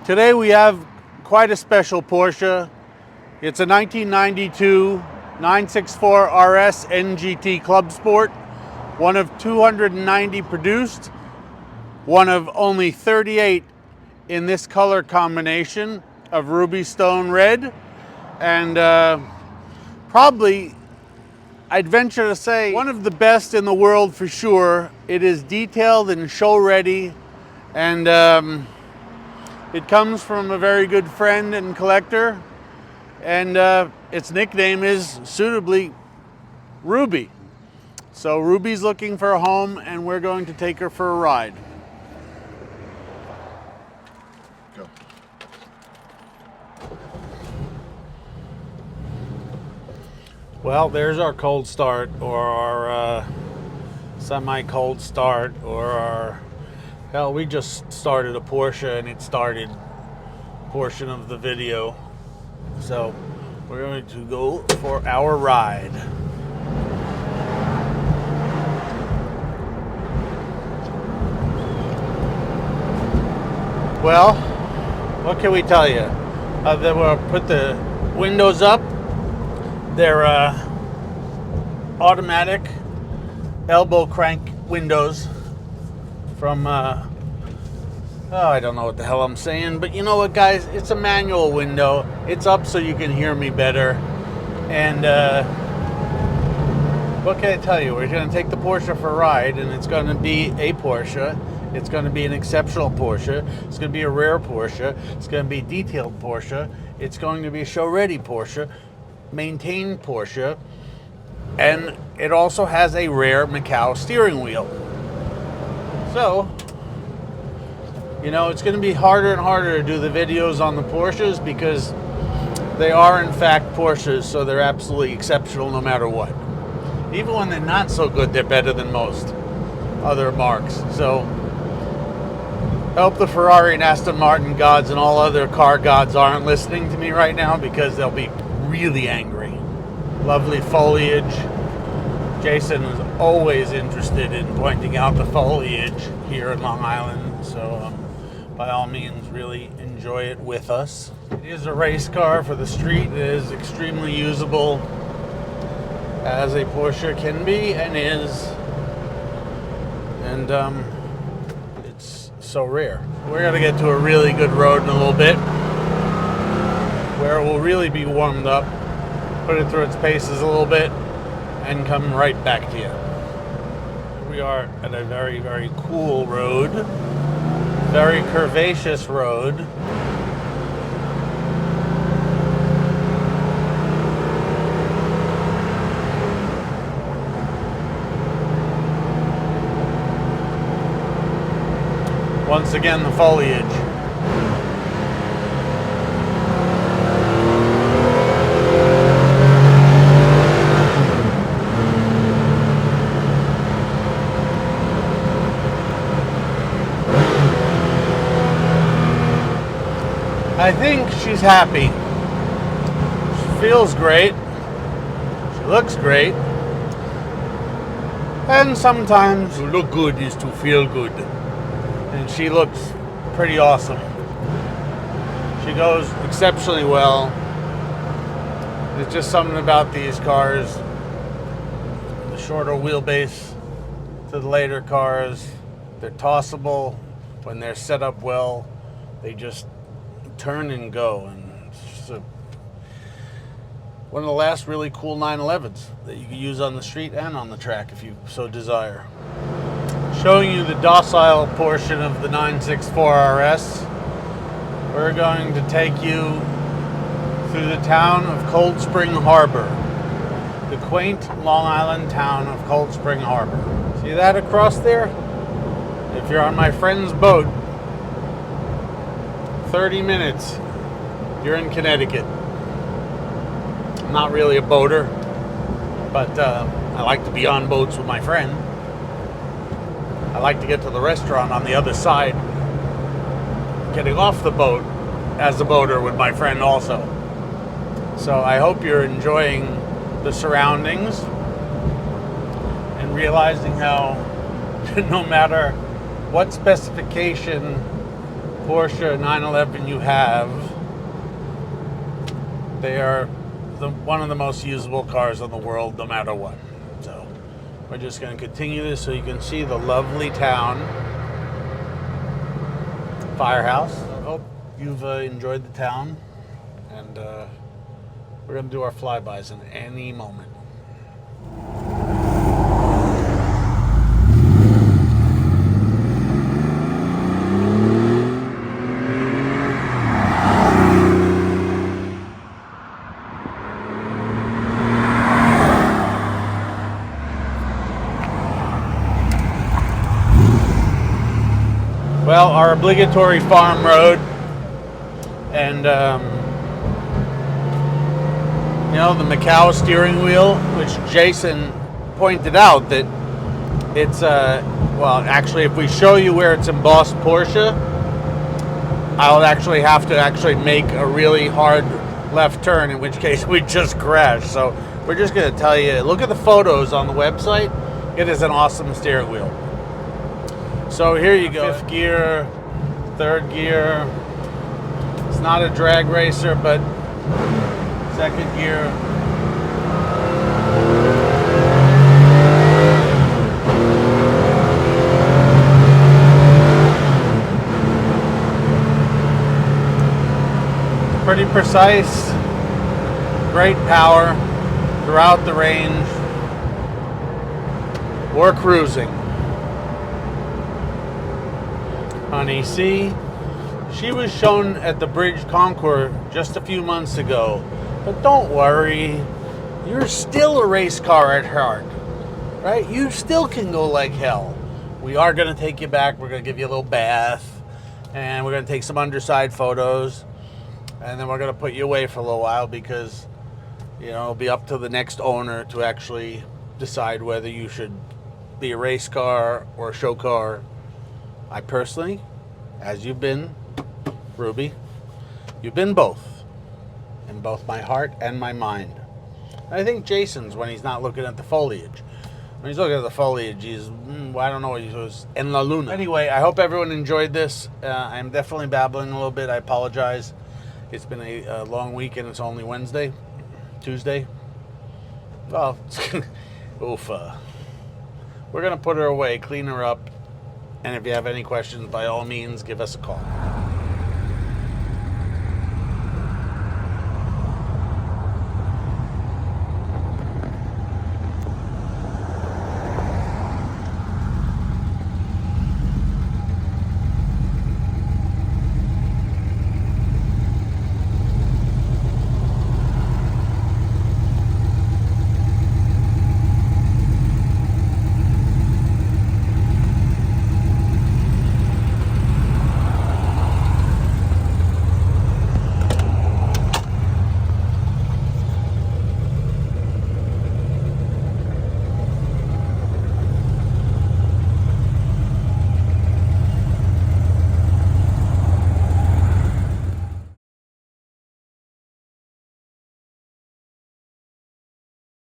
Today we have quite a special Porsche. It's a 1992 964 RS NGT Clubsport, one of 290 produced, one of only 38 in this color combination of ruby stone red, and probably, I'd venture to say, one of the best in the world for sure. It is detailed and show ready, and it comes from a very good friend and collector, and its nickname is suitably Ruby. So Ruby's looking for a home, and we're going to take her for a ride. Go. Well, there's our cold start, or our semi-cold start, or our... Hell, we just started a Porsche and it started a portion of the video. So we're going to go for our ride. Well, what can we tell you? Then we'll put the windows up. They're automatic elbow crank windows from, I don't know what the hell I'm saying, but you know what, guys? It's a manual window. It's up so you can hear me better. And what can I tell you? We're going to take the Porsche for a ride, and it's going to be a Porsche. It's going to be an exceptional Porsche. It's going to be a rare Porsche. It's going to be a detailed Porsche. It's going to be a show-ready Porsche, maintained Porsche, and it also has a rare Macau steering wheel. So, you know, it's going to be harder and harder to do the videos on the Porsches because they are, in fact, Porsches, so they're absolutely exceptional no matter what. Even when they're not so good, they're better than most other marques. So, I hope the Ferrari and Aston Martin gods and all other car gods aren't listening to me right now because they'll be really angry. Lovely foliage. Jason is always interested in pointing out the foliage here in Long Island, so by all means, really enjoy it with us. It is a race car for the street. It is extremely usable, as a Porsche can be and is, and it's so rare. We're going to get to a really good road in a little bit, where it will really be warmed up, put it through its paces a little bit, and come right back to you. We are at a very, very cool road, very curvaceous road. Once again, the foliage. I think she's happy. She feels great. She looks great. And sometimes to look good is to feel good. And she looks pretty awesome. She goes exceptionally well. There's just something about these cars. The shorter wheelbase to the later cars. They're tossable. When they're set up well, they just turn and go, and it's just one of the last really cool 911s that you can use on the street and on the track if you so desire. Showing you the docile portion of the 964 RS, we're going to take you through the town of Cold Spring Harbor, the quaint Long Island town of Cold Spring Harbor. See that across there? If you're on my friend's boat, 30 minutes, you're in Connecticut. I'm not really a boater, but I like to be on boats with my friend. I like to get to the restaurant on the other side, getting off the boat as a boater with my friend also. So I hope you're enjoying the surroundings and realizing how no matter what specification Porsche 911 you have, they are one of the most usable cars in the world, no matter what. So we're just going to continue this so you can see the lovely town. Firehouse. I hope you've enjoyed the town, and we're going to do our flybys in any moment. Well, our obligatory farm road, and the Macau steering wheel, which Jason pointed out that it's well, actually, if we show you where it's embossed Porsche, I'll actually have to make a really hard left turn, in which case we just crash. So we're just going to tell you, look at the photos on the website. It is an awesome steering wheel. So here you go. 5th gear, 3rd gear. It's not a drag racer, but 2nd gear. Pretty precise, great power throughout the range or cruising. Honey C, she was shown at the Bridge Concours just a few months ago, but don't worry, you're still a race car at heart, right? You still can go like hell. We are going to take you back. We're going to give you a little bath, and we're going to take some underside photos, and then we're going to put you away for a little while because, it'll be up to the next owner to actually decide whether you should be a race car or a show car. I personally, as you've been, Ruby, you've been both, in both my heart and my mind. I think Jason's, when he's not looking at the foliage. When he's looking at the foliage, he's, I don't know what he was, en la luna. Anyway, I hope everyone enjoyed this. I'm definitely babbling a little bit. I apologize. It's been a long week, and it's only Tuesday. Well, oof. We're going to put her away, clean her up. And if you have any questions, by all means, give us a call.